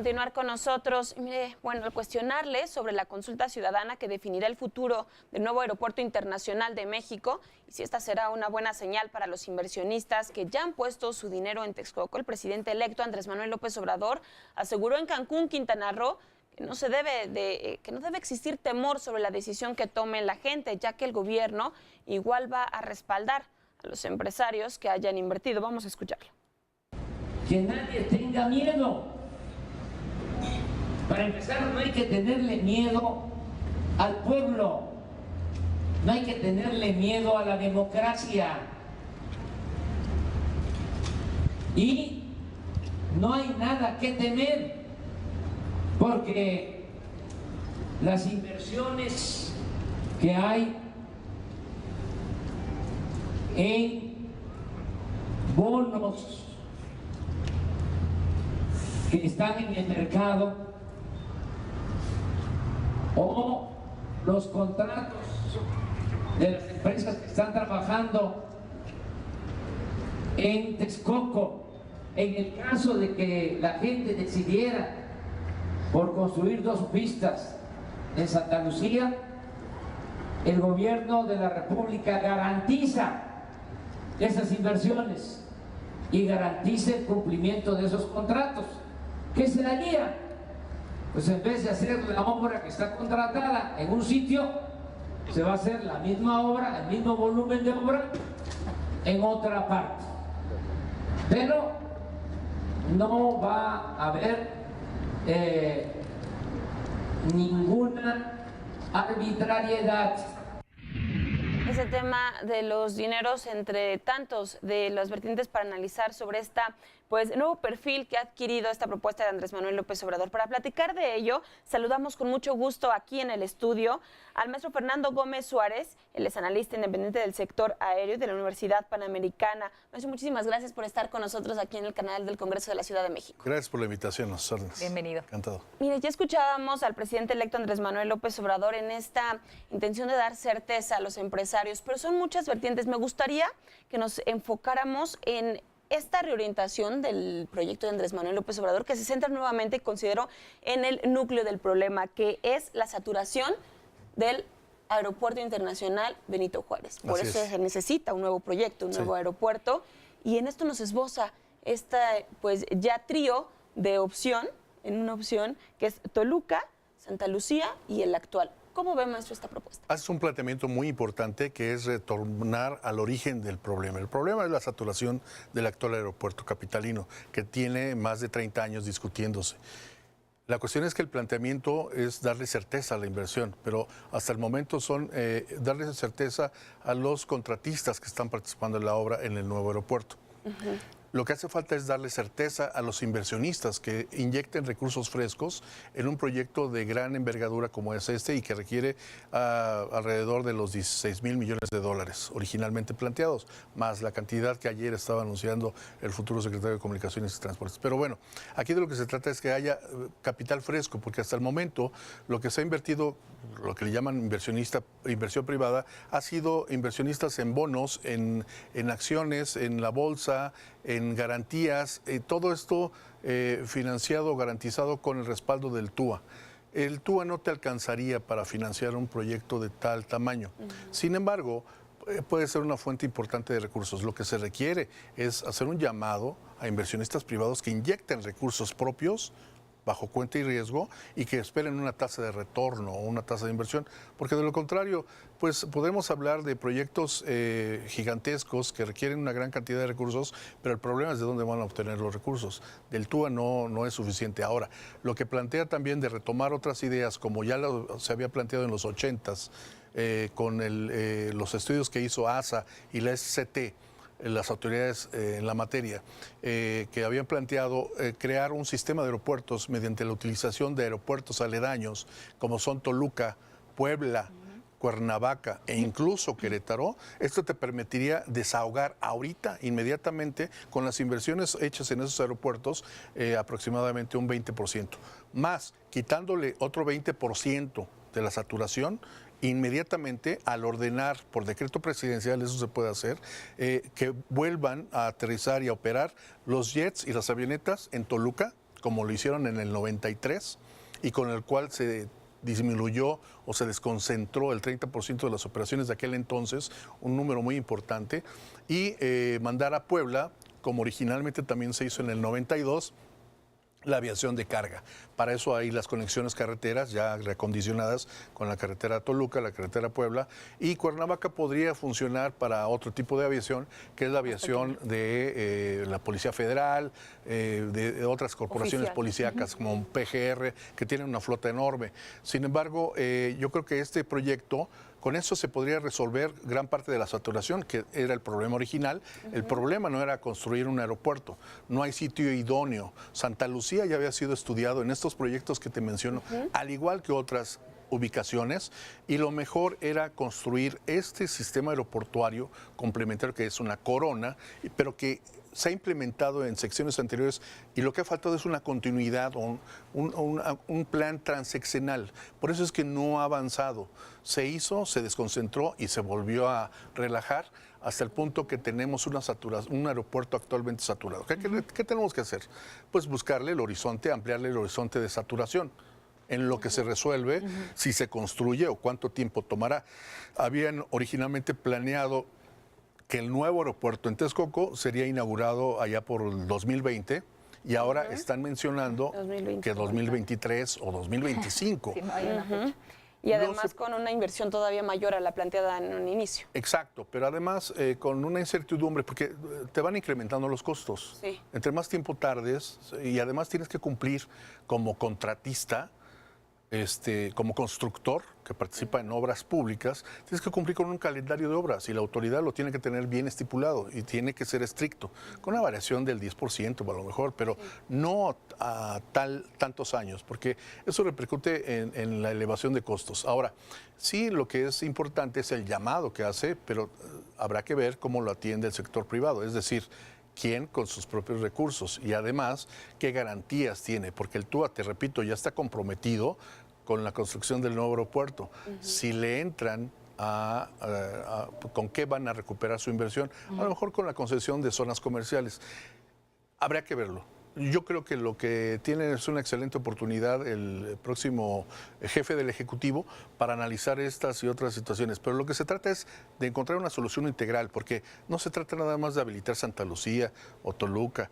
continuar con nosotros. Mire, bueno, al cuestionarle sobre la consulta ciudadana que definirá el futuro del nuevo Aeropuerto Internacional de México y si esta será una buena señal para los inversionistas que ya han puesto su dinero en Texcoco, el presidente electo Andrés Manuel López Obrador aseguró en Cancún, Quintana Roo, que no debe existir temor sobre la decisión que tome la gente, ya que el gobierno igual va a respaldar a los empresarios que hayan invertido. Vamos a escucharlo. Que nadie tenga miedo. Para empezar, no hay que tenerle miedo al pueblo, no hay que tenerle miedo a la democracia y no hay nada que temer, porque las inversiones que hay en bonos que están en el mercado o los contratos de las empresas que están trabajando en Texcoco, en el caso de que la gente decidiera por construir 2 pistas en Santa Lucía, el gobierno de la República garantiza esas inversiones y garantiza el cumplimiento de esos contratos. ¿Qué se daría? Pues en vez de hacer la obra que está contratada en un sitio, se va a hacer la misma obra, el mismo volumen de obra en otra parte. Pero no va a haber ninguna arbitrariedad. Ese tema de los dineros entre tantos de las vertientes para analizar sobre esta nuevo perfil que ha adquirido esta propuesta de Andrés Manuel López Obrador. Para platicar de ello, saludamos con mucho gusto aquí en el estudio al maestro Fernando Gómez Suárez. Él es analista independiente del sector aéreo de la Universidad Panamericana. Maestro, muchísimas gracias por estar con nosotros aquí en el canal del Congreso de la Ciudad de México. Gracias por la invitación, nos órdenes. Bienvenido. Encantado. Mire, ya escuchábamos al presidente electo Andrés Manuel López Obrador en esta intención de dar certeza a los empresarios, pero son muchas vertientes. Me gustaría que nos enfocáramos en esta reorientación del proyecto de Andrés Manuel López Obrador, que se centra nuevamente, considero, en el núcleo del problema, que es la saturación del Aeropuerto Internacional Benito Juárez. Por eso se necesita un nuevo proyecto, un nuevo aeropuerto, y en esto nos esboza ya trío de opción, en una opción que es Toluca, Santa Lucía y el actual. ¿Cómo ve, maestro, esta propuesta? Haces un planteamiento muy importante que es retornar al origen del problema. El problema es la saturación del actual aeropuerto capitalino, que tiene más de 30 años discutiéndose. La cuestión es que el planteamiento es darle certeza a la inversión, pero hasta el momento son darle certeza a los contratistas que están participando en la obra en el nuevo aeropuerto. Lo que hace falta es darle certeza a los inversionistas que inyecten recursos frescos en un proyecto de gran envergadura como es este y que requiere alrededor de los 16,000 millones de dólares originalmente planteados, más la cantidad que ayer estaba anunciando el futuro secretario de Comunicaciones y Transportes. Pero bueno, aquí de lo que se trata es que haya capital fresco, porque hasta el momento lo que se ha invertido, lo que le llaman inversión privada, ha sido inversionistas en bonos, en acciones, en la bolsa, en garantías, todo esto financiado, garantizado con el respaldo del TUA. El TUA no te alcanzaría para financiar un proyecto de tal tamaño. Sin embargo, puede ser una fuente importante de recursos. Lo que se requiere es hacer un llamado a inversionistas privados que inyecten recursos propios bajo cuenta y riesgo y que esperen una tasa de retorno o una tasa de inversión, porque de lo contrario, pues podemos hablar de proyectos gigantescos que requieren una gran cantidad de recursos, pero el problema es de dónde van a obtener los recursos. Del TUA no es suficiente. Ahora, lo que plantea también de retomar otras ideas, como ya se había planteado en los 80s, con los estudios que hizo ASA y la SCT, las autoridades en la materia, que habían planteado crear un sistema de aeropuertos mediante la utilización de aeropuertos aledaños, como son Toluca, Puebla, Cuernavaca e incluso Querétaro. Esto te permitiría desahogar ahorita, inmediatamente, con las inversiones hechas en esos aeropuertos, aproximadamente un 20%. Más, quitándole otro 20% de la saturación, inmediatamente al ordenar por decreto presidencial, eso se puede hacer, que vuelvan a aterrizar y a operar los jets y las avionetas en Toluca, como lo hicieron en el 93 y con el cual se disminuyó o se desconcentró el 30% de las operaciones de aquel entonces, un número muy importante, y mandar a Puebla, como originalmente también se hizo en el 92, la aviación de carga. Para eso hay las conexiones carreteras ya reacondicionadas con la carretera Toluca, la carretera Puebla, y Cuernavaca podría funcionar para otro tipo de aviación, que es la aviación de la Policía Federal, de otras corporaciones policíacas como PGR, que tienen una flota enorme. Sin embargo, yo creo que este proyecto, con eso se podría resolver gran parte de la saturación, que era el problema original. El problema no era construir un aeropuerto, no hay sitio idóneo. Santa Lucía ya había sido estudiado en estos proyectos que te menciono, al igual que otras ubicaciones, y lo mejor era construir este sistema aeroportuario complementario, que es una corona, pero que se ha implementado en secciones anteriores, y lo que ha faltado es una continuidad o un plan transeccional. Por eso es que no ha avanzado. Se hizo, se desconcentró y se volvió a relajar hasta el punto que tenemos un aeropuerto actualmente saturado. ¿Qué tenemos que hacer? Pues buscarle el horizonte, ampliarle el horizonte de saturación en lo que se resuelve, si se construye o cuánto tiempo tomará. Habían originalmente planeado que el nuevo aeropuerto en Texcoco sería inaugurado allá por el 2020 y ahora están mencionando que 2023 o 2025. Sí, no hay una fecha. Y además con una inversión todavía mayor a la planteada en un inicio. Exacto, pero además con una incertidumbre, porque te van incrementando los costos. Sí. Entre más tiempo tardes, y además tienes que cumplir como contratista, como constructor que participa en obras públicas, tienes que cumplir con un calendario de obras y la autoridad lo tiene que tener bien estipulado y tiene que ser estricto, con una variación del 10% a lo mejor, pero no a tantos años, porque eso repercute en la elevación de costos. Ahora, sí, lo que es importante es el llamado que hace, pero habrá que ver cómo lo atiende el sector privado, es decir, quién con sus propios recursos y además qué garantías tiene, porque el TUA, te repito, ya está comprometido con la construcción del nuevo aeropuerto. Si le entran con qué van a recuperar su inversión, a lo mejor con la concesión de zonas comerciales. Habría que verlo. Yo creo que lo que tiene es una excelente oportunidad el próximo jefe del Ejecutivo para analizar estas y otras situaciones. Pero lo que se trata es de encontrar una solución integral, porque no se trata nada más de habilitar Santa Lucía o Toluca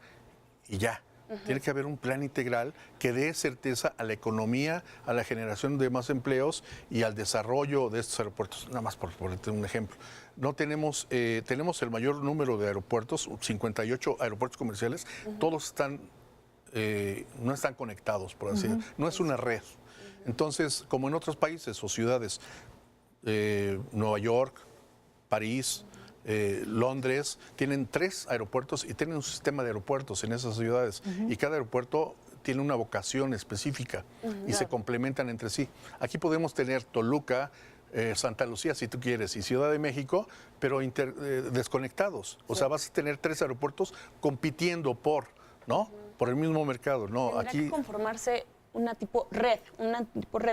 y ya. Tiene que haber un plan integral que dé certeza a la economía, a la generación de más empleos y al desarrollo de estos aeropuertos. Nada más por ponerte un ejemplo. No tenemos el mayor número de aeropuertos, 58 aeropuertos comerciales, todos no están conectados, por así decirlo. No es una red. Entonces, como en otros países o ciudades, Nueva York, París, Londres, tienen 3 aeropuertos y tienen un sistema de aeropuertos en esas ciudades. Y cada aeropuerto tiene una vocación específica y se complementan entre sí. Aquí podemos tener Toluca, Santa Lucía, si tú quieres, y Ciudad de México, pero desconectados. O sea, vas a tener 3 aeropuertos compitiendo por el mismo mercado. No, Tendrá aquí que conformarse una tipo red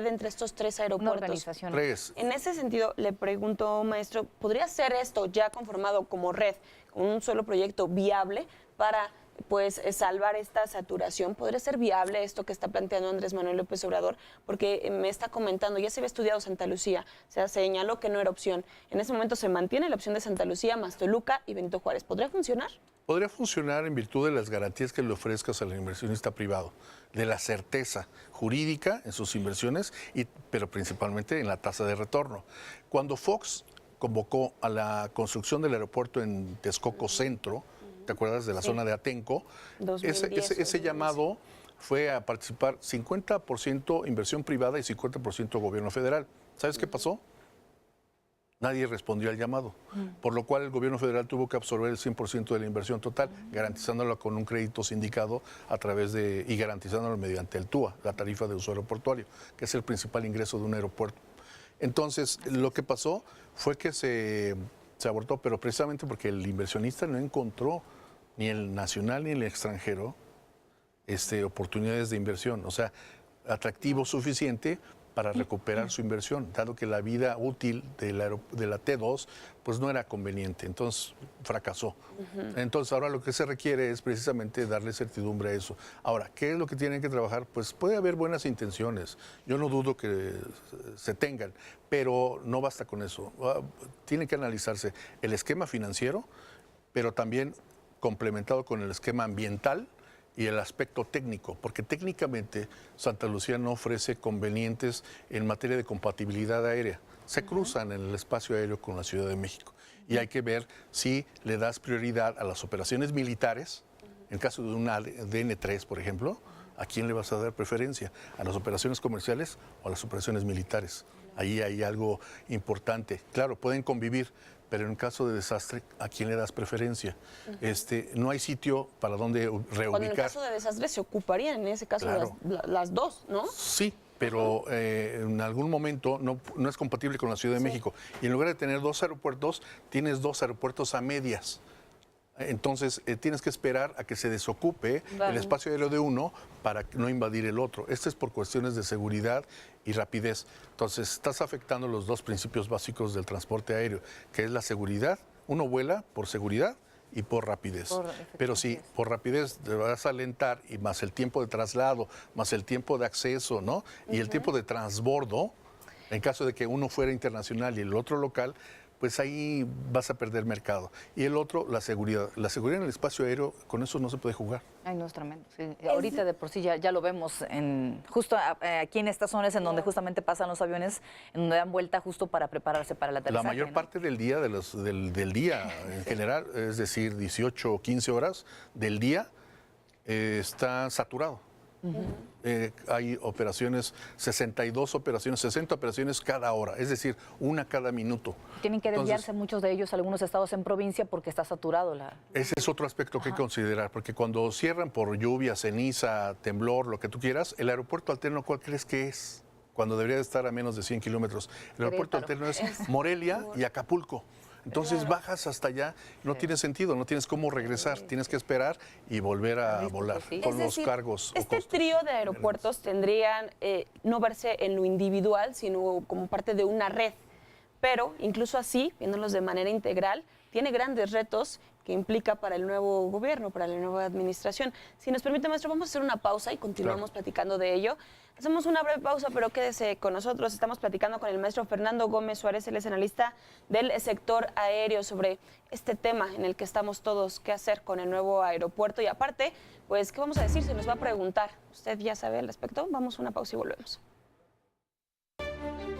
entre estos 3 aeropuertos. Una organización. 3. En ese sentido, le pregunto, maestro, ¿podría ser esto ya conformado como red, con un solo proyecto viable para salvar esta saturación? ¿Podría ser viable esto que está planteando Andrés Manuel López Obrador? Porque me está comentando, ya se había estudiado Santa Lucía, o sea, señaló que no era opción. En ese momento se mantiene la opción de Santa Lucía, más Toluca y Benito Juárez. ¿Podría funcionar? Podría funcionar en virtud de las garantías que le ofrezcas al inversionista privado, de la certeza jurídica en sus inversiones, pero principalmente en la tasa de retorno. Cuando Fox convocó a la construcción del aeropuerto en Texcoco Centro, ¿te acuerdas de la zona de Atenco? 2010, ese llamado fue a participar 50% inversión privada y 50% gobierno federal. ¿Sabes qué pasó? Nadie respondió al llamado, por lo cual el gobierno federal tuvo que absorber el 100% de la inversión total, garantizándolo con un crédito sindicado y garantizándolo mediante el TUA, la tarifa de uso aeroportuario, que es el principal ingreso de un aeropuerto. Entonces, lo que pasó fue que se abortó, pero precisamente porque el inversionista no encontró, ni el nacional ni el extranjero, oportunidades de inversión, o sea, atractivo suficiente para recuperar su inversión, dado que la vida útil de la T2 pues no era conveniente, entonces fracasó. Entonces ahora lo que se requiere es precisamente darle certidumbre a eso. Ahora, ¿qué es lo que tienen que trabajar? Pues puede haber buenas intenciones, yo no dudo que se tengan, pero no basta con eso. Tiene que analizarse el esquema financiero, pero también complementado con el esquema ambiental y el aspecto técnico, porque técnicamente Santa Lucía no ofrece convenientes en materia de compatibilidad aérea. Se cruzan en el espacio aéreo con la Ciudad de México y hay que ver si le das prioridad a las operaciones militares, en caso de una DN3, por ejemplo, ¿a quién le vas a dar preferencia? ¿A las operaciones comerciales o a las operaciones militares? Ahí hay algo importante. Claro, pueden convivir, pero en caso de desastre, ¿a quién le das preferencia? No hay sitio para donde reubicar. Cuando en caso de desastre se ocuparían, en ese caso, Claro. las dos, ¿no? Sí, pero en algún momento no es compatible con la Ciudad de México. Y en lugar de tener 2 aeropuertos, tienes 2 aeropuertos a medias. Entonces, tienes que esperar a que se desocupe el espacio aéreo de uno para no invadir el otro. Esto es por cuestiones de seguridad y rapidez. Entonces, estás afectando los 2 principios básicos del transporte aéreo, que es la seguridad. Uno vuela por seguridad y por rapidez. Pero si por rapidez te vas a alentar, y más el tiempo de traslado, más el tiempo de acceso, ¿no? Y el tiempo de transbordo, en caso de que uno fuera internacional y el otro local, pues ahí vas a perder mercado. Y el otro, la seguridad. La seguridad en el espacio aéreo, con eso no se puede jugar. Ay, no, es tremendo. Sí. Ahorita de por sí ya lo vemos justo aquí en estas zonas en donde justamente pasan los aviones, en donde dan vuelta justo para prepararse para el aterrizaje. La mayor parte del día, del día en general, es decir, 18 o 15 horas del día, está saturado. Hay operaciones, 62 operaciones, 60 operaciones cada hora, es decir, una cada minuto. Tienen que desviarse muchos de ellos a algunos estados en provincia porque está saturado Ese es otro aspecto que hay que considerar, porque cuando cierran por lluvia, ceniza, temblor, lo que tú quieras, el aeropuerto alterno, ¿cuál crees que es? Cuando debería de estar a menos de 100 kilómetros. El aeropuerto alterno es Morelia y Acapulco. Entonces bajas hasta allá, no tiene sentido, no tienes cómo regresar, tienes que esperar y volver a volar con los cargos. Este trío de aeropuertos tendrían no verse en lo individual, sino como parte de una red. Pero incluso así, viéndolos de manera integral, tiene grandes retos que implica para el nuevo gobierno, para la nueva administración. Si nos permite, maestro, vamos a hacer una pausa y continuamos platicando de ello. Hacemos una breve pausa, pero quédese con nosotros. Estamos platicando con el maestro Fernando Gómez Suárez, él es analista del sector aéreo, sobre este tema en el que estamos todos, qué hacer con el nuevo aeropuerto. Y aparte, pues, ¿qué vamos a decir? Se nos va a preguntar. ¿Usted ya sabe al respecto? Vamos a una pausa y volvemos.